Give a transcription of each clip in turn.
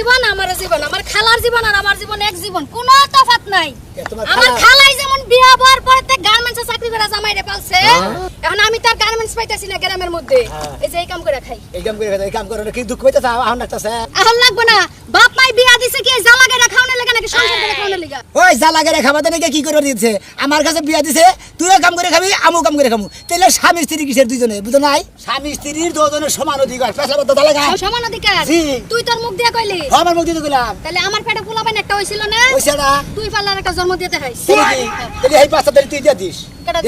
জীবন আমার জীবন, আমার খালার জীবন আর আমার জীবন এক জীবন, কোনো তফাৎ নাই। আমার খালাই যেমন বিয়া হওয়ার পরে গার্মেন্টসে চাকরি করে জামাইরে পালছে, এখন আমি তার গার্মেন্টস পাইতাছি না গ্রামের মধ্যে, এই যে এই কাম করে খাই। এই কাম করে কি দুঃখ পাইতাছ? আহন লাগতাছে। এখন লাগবে না, বাপ মাই বিয়া দিছে কি জামা গাড়া খাওয়ানোর লাগা নাকি সংসার করে খাওয়ানোর লাগা? ওই জালা গাড়া খাবাতে নাকি কি করে দিয়েছে? আমার কাছে বিয়া দিছে, তুইও কাম করে খাবি, আমিও কাম করে খামু। তাহলে স্বামী স্ত্রী কিসের দুইজনে? বুঝো নাই? স্বামী স্ত্রীর দুজনের সমান অধিকার। পেছাবো তো দালা গায়। সমান অধিকার? তুই তোর মুখ দিয়া কইলি? আমার মুখ দিয়ে কইলাম। তাহলে আমার পেটে পোলাবেন একটা হইছিল না? হইছে না? তুই পাল্লার একটা জন্ম দিতে হইছ। তাহলে এই পাঁচটা তুই দিয়া দিস।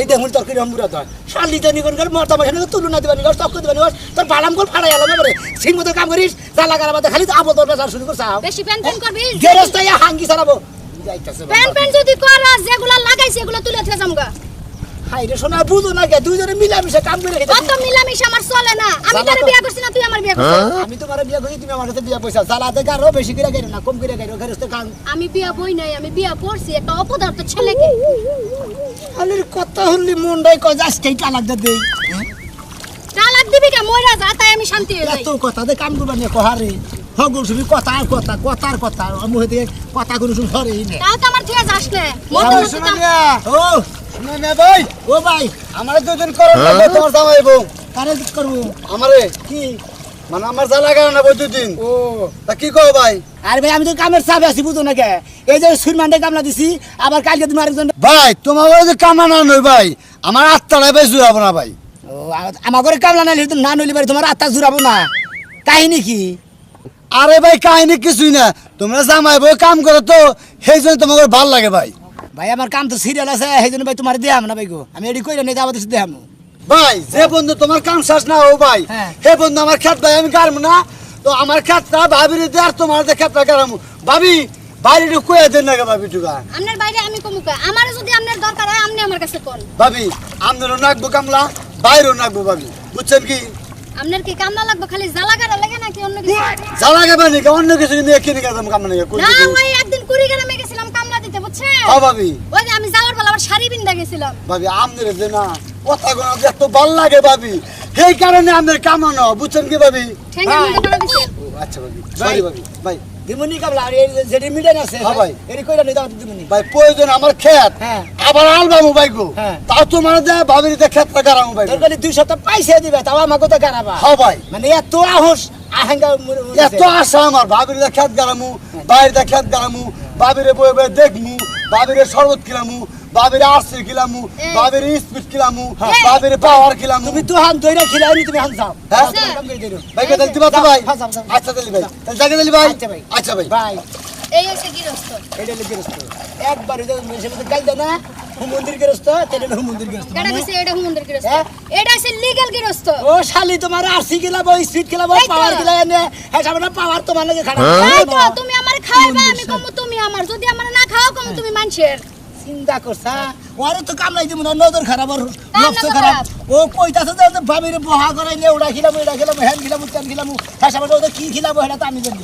এই দেখুন তোর কি রমুরা ধর। শালি জানি কোন করে মরতা মাসে তুলনা দিবানি গস তক্ক দিবানি গস তোর বালাম গোল ফাড়াই আলাম এবারে। সিং মতো কাম করিস, জালা গারাবাতে খালি আবল তোর পেছার শুরু করছ। বেশি প্যান প্যান করবি? গেরস্তায় হাঙ্গি চালাবো। যাইতাছে বাবা। প্যান প্যান যদি করাস যেগুলা লাগাইছি এগুলা তুলে থে যামগা। হাই রে সোনা বুঝো না কে দুইজনে মিলামিশে কাম করে খেতে। কত মিলামিশা আমার চলে না। আমি তোর বিয়া করছি না তুই আমার বিয়া করছিস? আমি তোমার বিয়া করি, তুমি আমার সাথে বিয়া পয়সা জালাতে গারো বেশি করে গাইরো না, কম করে গাইরো। গেরস্তে কাম আমি বিয়া বই নাই, আমি বিয়া করছি একটা অপদার্থ ছেলেকে। আলির কথা হলি মনটাই কয় আজকেই তালাক দে দেই। তালাক দিবি কে? মইরা যা, তাই আমি শান্তি হই যাই। এত কথা দে কাম করবা নিয়ে কহারে হগল শুনি কথা আর কথা কথার কথা মুহে দিয়ে কথা কোনো শুন হরেই না। তাও তো আমার থেকে যাস না। মতো মতো ও শুনে ভাই, ও ভাই আমারে দুদিন করো না তোমার জামাই বউ। কারে করব আমারে কি মানে আমার জ্বালা গাড়া না বই দুদিন। ও তা কি কও ভাই? আরে ভাই আমি তো কামের চাপে আছি বুঝো না কে। এই যে সুরমান্ডে কামলা দিছি, আবার কালকে তুমি আরেকজন। ভাই তোমার যে কামানা নই ভাই, আমার আত্মাটা বেশ জুড়াবো না ভাই। ও আমার ঘরে কামলা না নিলে না নইলে তোমার আত্মা জুড়াবো না। কাহিনী কি? আরে ভাই কাহিনী কিছুই না, তোমরা জামাই বউ কাম করো তো সেই জন্য তোমার ভাল লাগে ভাই। ভাই আমার কাম তো সিরিয়াল আছে, সেই জন্য ভাই তোমার দেয়াম না ভাই গো। আমি এডি কইরা নেই যাবো দেয়াম। ভাই যে বন্ধু তোমার কাম শেষ না ও ভাই, হ্যাঁ। হে বন্ধু আমার খেত ভাই আমি গারমু না, তো আমার খেতটা ভাবির দিয়ে আর তোমার খেতটা গারামু। ভাবি বাইরে কয়ে দেন না ভাবি টুকা। আপনার বাইরে আমি কমুকা, আমারে যদি আপনার দরকার হয় আপনি আমার কাছে কোন। ভাবি আমনেরও নাকবো কামলা, বাইরেও নাকবো ভাবি, বুঝছেন কি? আপনার কি কামলা লাগবে খালি জ্বালা গাড়া লাগে নাকি অন্য কিছু? জ্বালা গাবে নাকি অন্য কিছু নিয়ে কিনে গেলাম কামলা নিয়ে না ওই একদিন কুড়িগ্রামে গেছিলাম কামলা দিতে, বুঝছেন? হ্যাঁ ভাবি। ওই যে আমি যাওয়ার বেলা আবার শাড়ি বিন্দা গেছিলাম। ভাবি আমনের যে না কথা গোনা এত ভাল লাগে ভাবি, সেই কারণে আমাদের কামানো, বুঝছেন কি ভাবি? ঠেঙ্গা মুখে টানা দিছে। ও আচ্ছা ভাবি, সরি ভাবি। ভাই দিমুনি কামলা আর এই যেটি মিলেন আছে হ্যাঁ ভাই। এডি কইরা নেই যাবো দিমুনি। ভাই প্রয়োজন আমার খেত, হ্যাঁ। আবার আলবামু ভাই গো, হ্যাঁ। তাও তোমার দেয় ভাবির দিয়ে খেতটা গারামু ভাই। তোর কাছে 2 সপ্তাহ পাইছে দিবে, তাও আমাকে তো গারাবা। হ্যাঁ ভাই, মানে এত আহস আহেঙ্গা এত আশা আমার ভাবির দিয়ে খেত গারামু, বাইরে দিয়ে খেত গারামু, ভাবিরে বয়ে বয়ে দেখমু, ভাবিরে শরবত খিলামু, ভাবিরে আরসি খিলামু, ভাবিরে স্পিড খিলামু, ভাবিরে পাওয়ার খিলামু। তুমি তো হাত ধইরা খিলাইনি, তুমি হাত যাও। হ্যাঁ? কাম করে দিও। ভাই কে দিবা তো ভাই? হ্যাঁ, যাও, যাও। আচ্ছা দিলি ভাই, তাহলে জায়গা দিলি ভাই? আচ্ছা ভাই। আচ্ছা ভাই। ভাই এই হচ্ছে গৃহস্থ। এটা হলো গৃহস্থ। একবার এটা মেশে মধ্যে গাইল না হুমন্দির গৃহস্থ, তেলে হুমন্দির গৃহস্থ। এটা কইছে এটা হুমন্দির গৃহস্থ। হ্যাঁ? এটা হচ্ছে লিগ্যাল গৃহস্থ। ও শালি তোমার আরসি খেলাবো, স্পিড খেলাবো, এই তো। পাওয়ার খেলাই এনে হ্যাঁ সামনে পাওয়ার তোমার লাগে খারাপ। তাই তো তুমি আমারে খাওয়াইবা, আমি কমু তুমি আমার, যদি আমারে না খাও কমু তুমি মানুষের। চিন্তা করছা ওরে তো কামলাই দিব না, নজর খারাপ আর কার লক্ষ্য নজর খারাপ। খারাপ? ও কইতাছে যে ভাবিরে বহা করাইলে ওটা খিলাবো, এটা খিলাবো, হ্যান খিলাবো, তেন খিলাবো, হ্যাঁ সামনে ওটা কি খিলাবো সেটা তো আমি জানি।